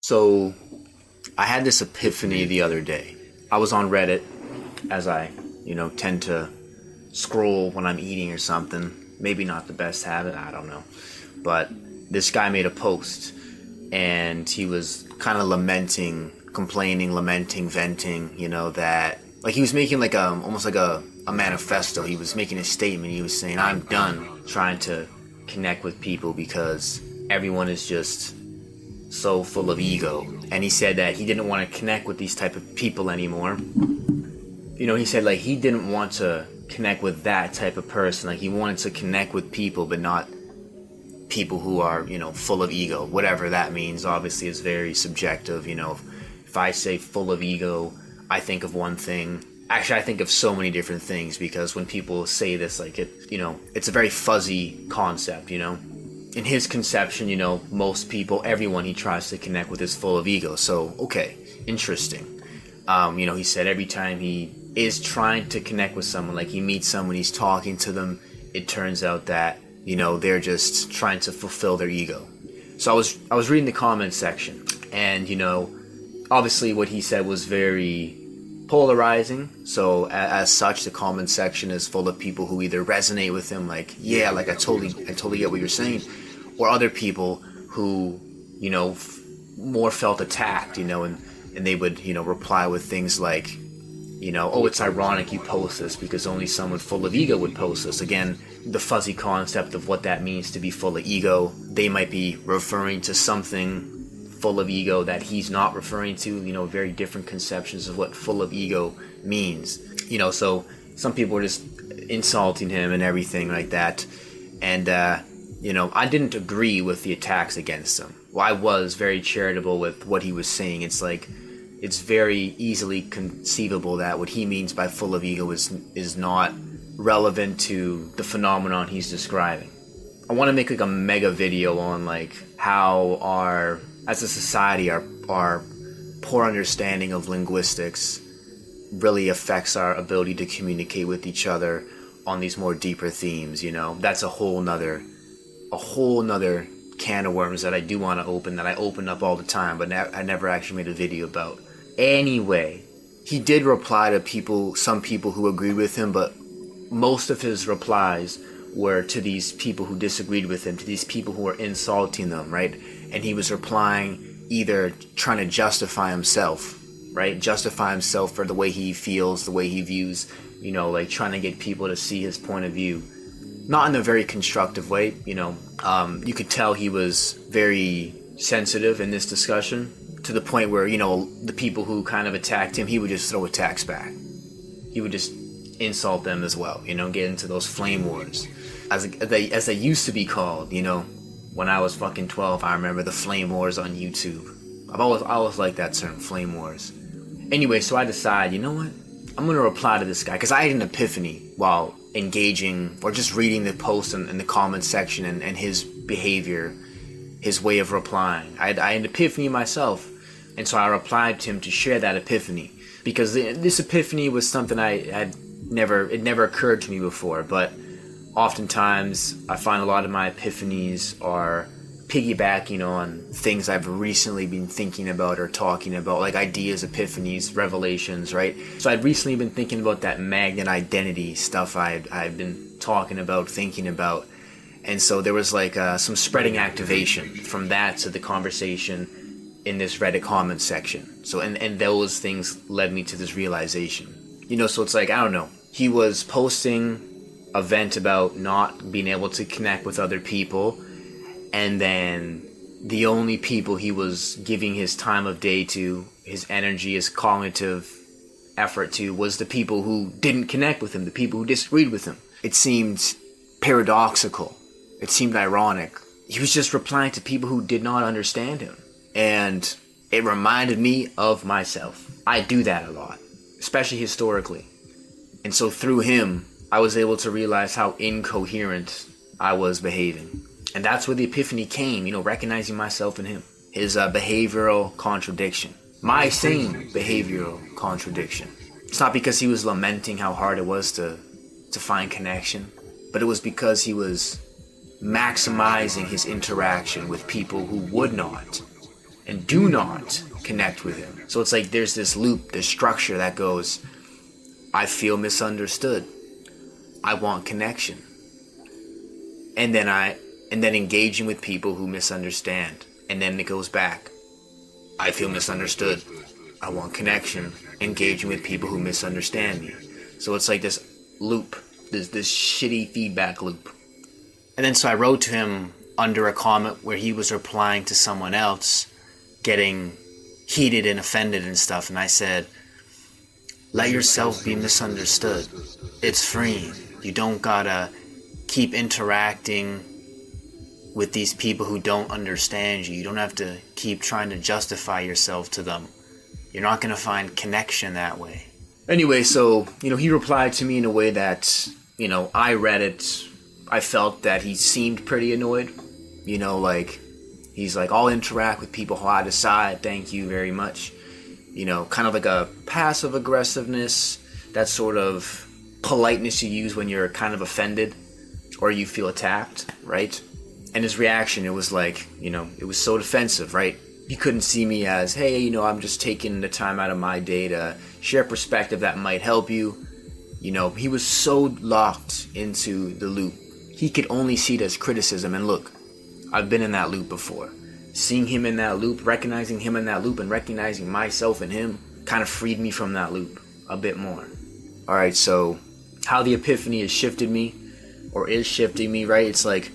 So I had this epiphany the other day. I was on Reddit, as I, tend to scroll when I'm eating or something. Maybe not the best habit, I don't know. But this guy made a post and he was kind of complaining, lamenting, venting, that like he was making like almost like a manifesto. He was making a statement. He was saying, I'm done trying to connect with people because everyone is just so full of ego. And he said that he didn't want to connect with these type of people anymore. He said like he didn't want to connect with that type of person. Like he wanted to connect with people, but not people who are, full of ego. Whatever that means, obviously, is very subjective. If I say full of ego, I think of one thing. Actually, I think of so many different things, because when people say this, like it's a very fuzzy concept, In his conception, most people, everyone he tries to connect with is full of ego. So, okay, interesting. He said every time he is trying to connect with someone, like he meets someone, he's talking to them, it turns out that, they're just trying to fulfill their ego. So I was reading the comments section, and, obviously what he said was very polarizing. So as such, the comment section is full of people who either resonate with him, like, yeah, like I totally get what you're saying, or other people who, more felt attacked, and they would, reply with things like, oh, it's ironic you post this because only someone full of ego would post this. Again, the fuzzy concept of what that means to be full of ego. They might be referring to something full of ego that he's not referring to, very different conceptions of what full of ego means. So some people were just insulting him and everything like that. And, I didn't agree with the attacks against him. Well, I was very charitable with what he was saying. It's like, it's very easily conceivable that what he means by full of ego is not relevant to the phenomenon he's describing. I want to make like a mega video on like how as a society, our poor understanding of linguistics really affects our ability to communicate with each other on these more deeper themes. That's a whole nother can of worms that I do want to open, that I open up all the time, but I never actually made a video about. Anyway, he did reply to some people who agreed with him, but most of his replies were to these people who disagreed with him, to these people who were insulting them, right? And he was replying either trying to justify himself, right? Justify himself for the way he feels, the way he views, like trying to get people to see his point of view. Not in a very constructive way, You could tell he was very sensitive in this discussion, to the point where, the people who kind of attacked him, he would just throw attacks back. He would just insult them as well, get into those flame wars, as they used to be called, When I was fucking 12, I remember the flame wars on YouTube. I always liked that term, flame wars. Anyway, so I decide, you know what? I'm gonna reply to this guy, because I had an epiphany while engaging or just reading the post in the comments section and his behavior, his way of replying. I had an epiphany myself, and so I replied to him to share that epiphany, because this epiphany was something it never occurred to me before. But oftentimes I find a lot of my epiphanies are piggybacking on things I've recently been thinking about or talking about, like ideas, epiphanies, revelations, right? So I'd recently been thinking about that magnet identity stuff I've been talking about, thinking about. And so there was like some spreading activation from that to the conversation in this Reddit comment section. So, and those things led me to this realization. So it's like, I don't know. He was posting a vent about not being able to connect with other people, and then the only people he was giving his time of day to, his energy, his cognitive effort to, was the people who didn't connect with him, the people who disagreed with him. It seemed paradoxical. It seemed ironic. He was just replying to people who did not understand him. And it reminded me of myself. I do that a lot, especially historically. And so through him, I was able to realize how incoherent I was behaving. And that's where the epiphany came, recognizing myself in him. His behavioral contradiction. My same behavioral contradiction. It's not because he was lamenting how hard it was to find connection, but it was because he was maximizing his interaction with people who would not and do not connect with him. So it's like there's this loop, this structure that goes, I feel misunderstood, I want connection, and then engaging with people who misunderstand, and then it goes back, I feel misunderstood, I want connection, engaging with people who misunderstand me. So it's like this loop, this shitty feedback loop. And then so I wrote to him under a comment where he was replying to someone else getting heated and offended and stuff, and I said, let yourself be misunderstood. It's freeing. You don't gotta keep interacting with these people who don't understand you. You don't have to keep trying to justify yourself to them. You're not gonna find connection that way. Anyway, so, he replied to me in a way that, I read it, I felt that he seemed pretty annoyed. He's like, I'll interact with people how I decide, thank you very much. Kind of like a passive aggressiveness, that sort of politeness you use when you're kind of offended or you feel attacked, right? And his reaction, it was like, it was so defensive, right? You couldn't see me as, hey, I'm just taking the time out of my day to share perspective that might help you. He was so locked into the loop. He could only see it as criticism. And look, I've been in that loop before. Seeing him in that loop, recognizing him in that loop, and recognizing myself in him kind of freed me from that loop a bit more. All right, so how the epiphany has shifted me, or is shifting me, right? It's like,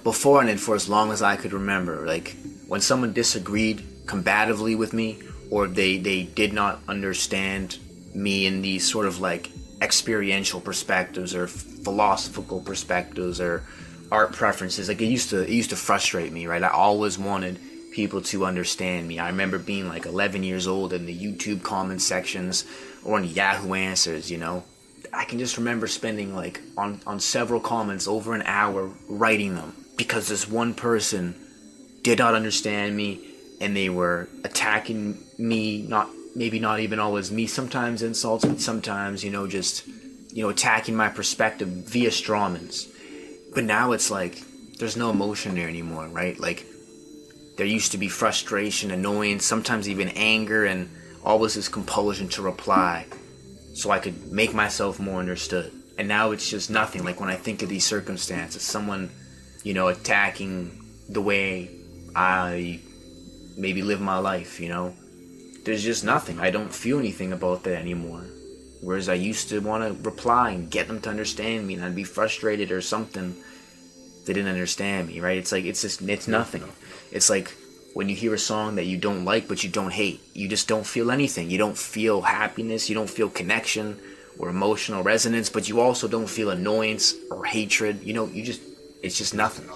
before and for as long as I could remember, like when someone disagreed combatively with me, or they did not understand me in these sort of like experiential perspectives or philosophical perspectives or art preferences, like it used to frustrate me, right? I always wanted people to understand me. I remember being like 11 years old in the YouTube comment sections or in Yahoo Answers, I can just remember spending like on several comments over an hour writing them because this one person did not understand me and they were attacking me, maybe not even always me, sometimes insults, but sometimes, attacking my perspective via strawmans. But now it's like, there's no emotion there anymore, right? Like, there used to be frustration, annoyance, sometimes even anger, and always this compulsion to reply so I could make myself more understood. And now it's just nothing. Like, when I think of these circumstances, someone, attacking the way I maybe live my life, there's just nothing. I don't feel anything about that anymore. Whereas I used to want to reply and get them to understand me, and I'd be frustrated or something. They didn't understand me, right? It's like, it's nothing. It's like when you hear a song that you don't like, but you don't hate. You just don't feel anything. You don't feel happiness. You don't feel connection or emotional resonance, but you also don't feel annoyance or hatred. It's just nothing.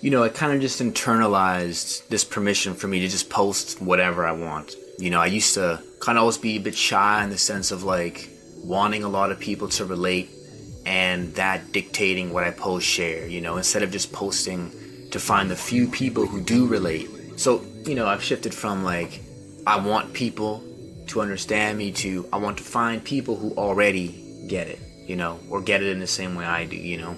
I kind of just internalized this permission for me to just post whatever I want. I used to kind of always be a bit shy in the sense of like wanting a lot of people to relate and that dictating what I post share, instead of just posting to find the few people who do relate. So, I've shifted from like, I want people to understand me to I want to find people who already get it, or get it in the same way I do,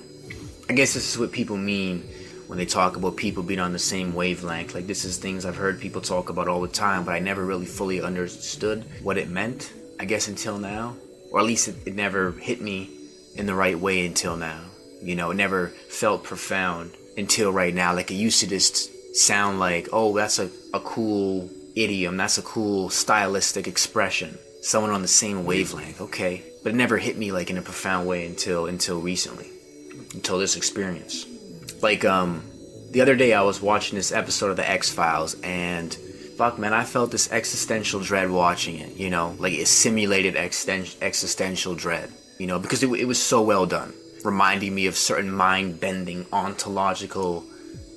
I guess this is what people mean when they talk about people being on the same wavelength. Like, this is things I've heard people talk about all the time, but I never really fully understood what it meant, I guess, until now. Or at least it never hit me in the right way until now. It never felt profound until right now. Like, it used to just sound like, oh, that's a cool idiom, that's a cool stylistic expression. Someone on the same wavelength, okay. But it never hit me like in a profound way until recently, until this experience. Like, the other day I was watching this episode of the X-Files, and fuck, man, I felt this existential dread watching it, like a simulated existential dread, because it was so well done, reminding me of certain mind-bending, ontological,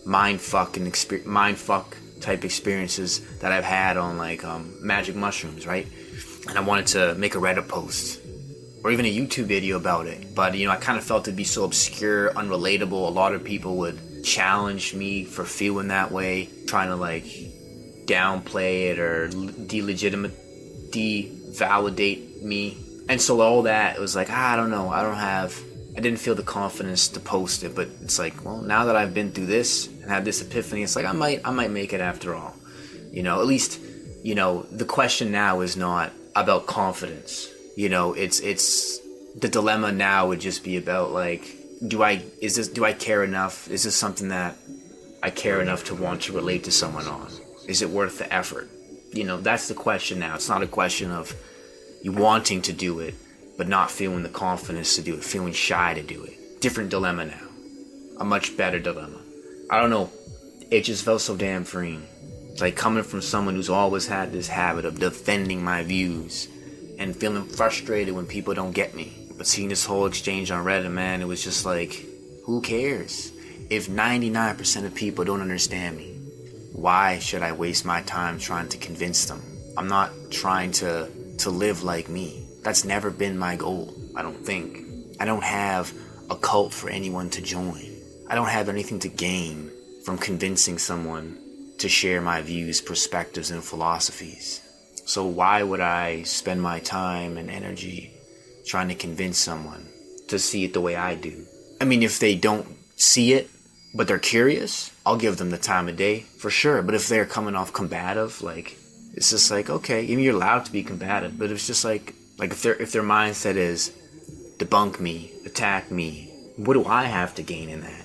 mindfuck type experiences that I've had on like magic mushrooms, right? And I wanted to make a Reddit post or even a YouTube video about it, but I kind of felt it'd be so obscure, unrelatable. A lot of people would challenge me for feeling that way, trying to like downplay it or devalidate me. And so all that, it was like, I don't know, I didn't feel the confidence to post it. But it's like, well, now that I've been through this and had this epiphany, it's like I might make it after all. At least, the question now is not about confidence. It's the dilemma now would just be about like, do I care enough? Is this something that I care enough to want to relate to someone on? Is it worth the effort? That's the question now. It's not a question of you wanting to do it, but not feeling the confidence to do it, feeling shy to do it. Different dilemma now. A much better dilemma. I don't know. It just felt so damn freeing. It's like coming from someone who's always had this habit of defending my views and feeling frustrated when people don't get me. But seeing this whole exchange on Reddit, man, it was just like, who cares? If 99% of people don't understand me, why should I waste my time trying to convince them? I'm not trying to live like me. That's never been my goal, I don't think. I don't have a cult for anyone to join. I don't have anything to gain from convincing someone to share my views, perspectives, and philosophies. So why would I spend my time and energy trying to convince someone to see it the way I do? I mean, if they don't see it, but they're curious, I'll give them the time of day, for sure. But if they're coming off combative, like, it's just like, okay, I mean, you're allowed to be combative, but it's just like if their mindset is debunk me, attack me, what do I have to gain in that?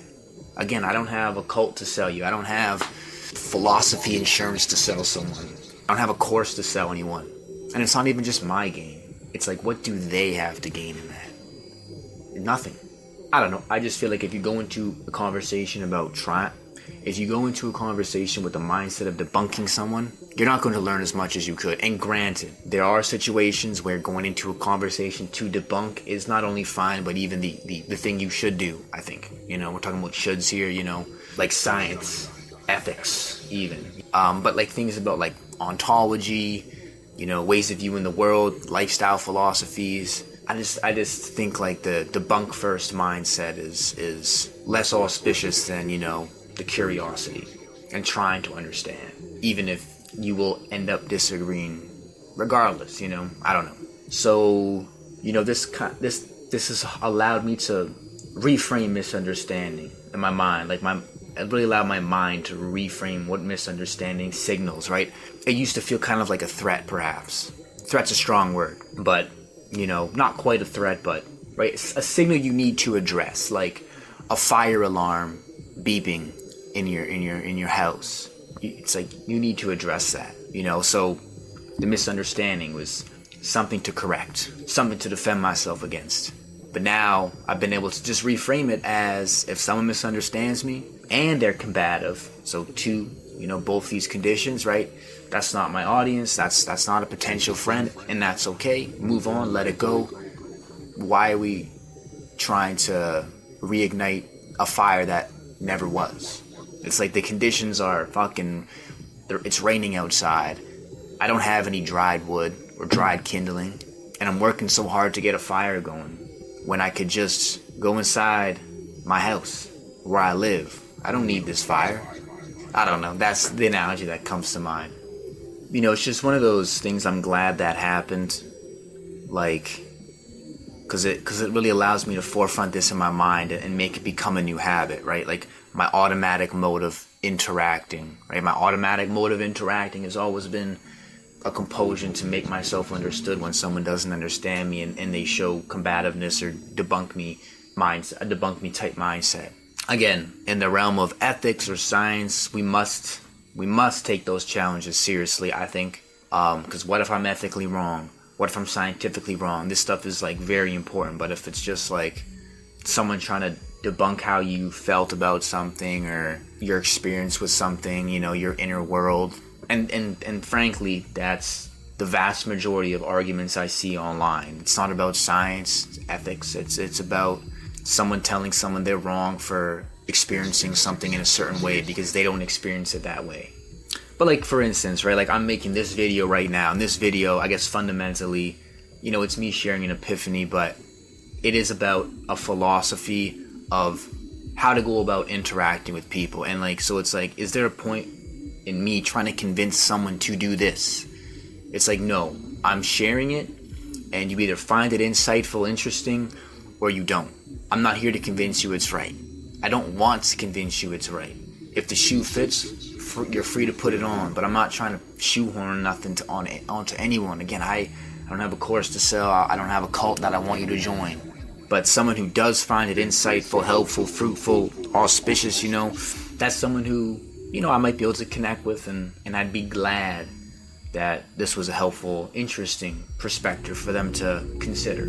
Again, I don't have a cult to sell you. I don't have philosophy insurance to sell someone. I don't have a course to sell anyone. And it's not even just my gain. It's like, what do they have to gain in that? Nothing. I don't know. I just feel like if you go into a conversation if you go into a conversation with the mindset of debunking someone, you're not going to learn as much as you could. And granted, there are situations where going into a conversation to debunk is not only fine, but even the thing you should do, I think. We're talking about shoulds here, like science, ethics, even. But like things about like ontology, ways of viewing the world, lifestyle philosophies. I just think like the debunk first mindset is less auspicious than, the curiosity and trying to understand, even if you will end up disagreeing regardless, I don't know. So, this has allowed me to reframe misunderstanding in my mind. It really allowed my mind to reframe what misunderstanding signals, right? It used to feel kind of like a threat, perhaps. Threat's a strong word, but, not quite a threat, but, right? It's a signal you need to address, like a fire alarm beeping in your house. It's like you need to address that, so the misunderstanding was something to correct, something to defend myself against. But now I've been able to just reframe it as, if someone misunderstands me and they're combative, so two, both these conditions, right? That's not my audience, that's not a potential friend, and that's okay. Move on, let it go. Why are we trying to reignite a fire that never was? It's like the conditions are it's raining outside. I don't have any dried wood or dried kindling, and I'm working so hard to get a fire going when I could just go inside my house where I live. I don't need this fire. I don't know. That's the analogy that comes to mind. It's just one of those things. I'm glad that happened, because it really allows me to forefront this in my mind and make it become a new habit, right? Like my automatic mode of interacting, right? My automatic mode of interacting has always been a compulsion to make myself understood when someone doesn't understand me and they show combativeness or debunk me type mindset. Again, in the realm of ethics or science, we must take those challenges seriously, I think, because what if I'm ethically wrong? What if I'm scientifically wrong? This stuff is like very important. But if it's just like someone trying to debunk how you felt about something or your experience with something, your inner world, and frankly, that's the vast majority of arguments I see online. It's not about science, it's ethics. It's about someone telling someone they're wrong for experiencing something in a certain way because they don't experience it that way. But like, for instance, right, like I'm making this video right now, and this video, I guess fundamentally, it's me sharing an epiphany, but it is about a philosophy of how to go about interacting with people. And like, so it's like, is there a point in me trying to convince someone to do this? It's like, no, I'm sharing it, and you either find it insightful, interesting, or you don't. I'm not here to convince you it's right. I don't want to convince you it's right. If the shoe fits, you're free to put it on, but I'm not trying to shoehorn nothing onto anyone. Again, I don't have a course to sell. I don't have a cult that I want you to join. But someone who does find it insightful, helpful, fruitful, auspicious, that's someone who, I might be able to connect with, and I'd be glad that this was a helpful, interesting perspective for them to consider.